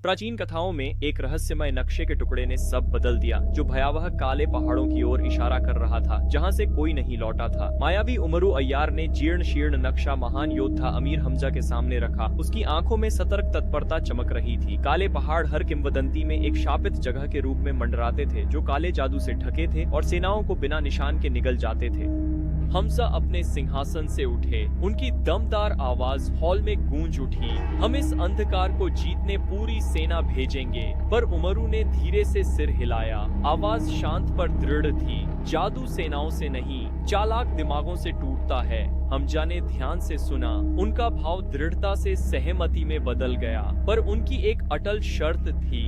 प्राचीन कथाओं में एक रहस्यमय नक्शे के टुकड़े ने सब बदल दिया, जो भयावह काले पहाड़ों की ओर इशारा कर रहा था, जहां से कोई नहीं लौटा था। मायावी उमरू अय्यार ने जीर्ण शीर्ण नक्शा महान योद्धा अमीर हमजा के सामने रखा। उसकी आंखों में सतर्क तत्परता चमक रही थी। काले पहाड़ हर किंवदंती में एक शापित जगह के रूप में मंडराते थे, जो काले जादू से ढके थे और सेनाओं को बिना निशान के निगल जाते थे। हमजा अपने सिंहासन से उठे। उनकी दमदार आवाज हॉल में गूंज उठी। हम इस अंधकार को जीतने पूरी सेना भेजेंगे। पर उमरू ने धीरे से सिर हिलाया। आवाज शांत पर दृढ़ थी। जादू सेनाओं से नहीं, चालाक दिमागों से टूटता है। हमजा ने ध्यान से सुना। उनका भाव दृढ़ता से सहमति में बदल गया, पर उनकी एक अटल शर्त थी।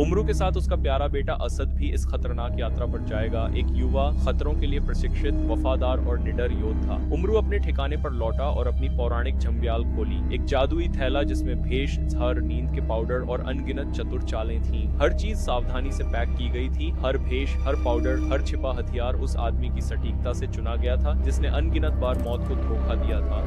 उमरू के साथ उसका प्यारा बेटा असद भी इस खतरनाक यात्रा पर जाएगा, एक युवा, खतरों के लिए प्रशिक्षित, वफादार और निडर योद्धा। उमरू अपने ठिकाने पर लौटा और अपनी पौराणिक झंबियाल खोली। एक जादुई थैला जिसमें भेष, झर, नींद के पाउडर और अनगिनत चतुर चालें थीं। हर चीज सावधानी से पैक की गई थी। हर भेष, हर पाउडर, हर छिपा हथियार उस आदमी की सटीकता से चुना गया था जिसने अनगिनत बार मौत को धोखा दिया था।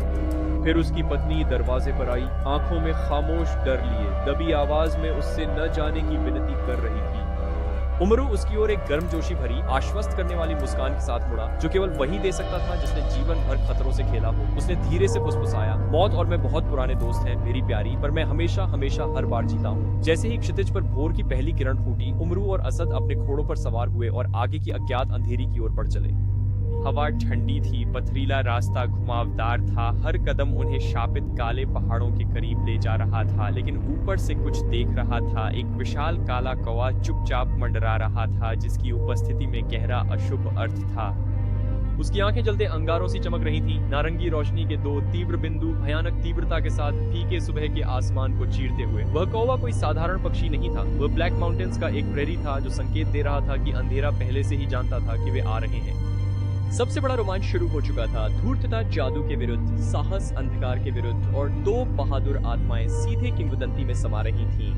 फिर उसकी पत्नी दरवाजे पर आई, आंखों में खामोश डर लिए, दबी आवाज में उससे न जाने की विनती कर रही थी। उमरू उसकी ओर एक गर्मजोशी भरी, आश्वस्त करने वाली मुस्कान के साथ मुड़ा, जो केवल वही दे सकता था जिसने जीवन भर खतरों से खेला हो। उसने धीरे से फुसफुसाया, मौत और मैं बहुत पुराने दोस्त हैं मेरी प्यारी, पर मैं हमेशा हमेशा हर बार जीता हूँ। जैसे ही क्षितिज पर भोर की पहली किरण फूटी, उमरू और असद अपने घोड़ों पर सवार हुए और आगे की अज्ञात अंधेरी की ओर बढ़ चले। हवा ठंडी थी, पथरीला रास्ता घुमावदार था। हर कदम उन्हें शापित काले पहाड़ों के करीब ले जा रहा था, लेकिन ऊपर से कुछ देख रहा था। एक विशाल काला कौवा चुपचाप मंडरा रहा था, जिसकी उपस्थिति में गहरा अशुभ अर्थ था। उसकी आंखें जलते अंगारों सी चमक रही थीं। नारंगी रोशनी के दो तीव्र बिंदु भयानक तीव्रता के साथ फीके सुबह के आसमान को चीरते हुए। वह कौवा कोई साधारण पक्षी नहीं था। वह ब्लैक माउंटेन्स का एक प्रेरी था, जो संकेत दे रहा था कि अंधेरा पहले से ही जानता था कि वे आ रहे हैं। सबसे बड़ा रोमांच शुरू हो चुका था। धूर्तता जादू के विरुद्ध, साहस अंधकार के विरुद्ध, और दो बहादुर आत्माएं सीधे किंवदंती में समा रही थीं।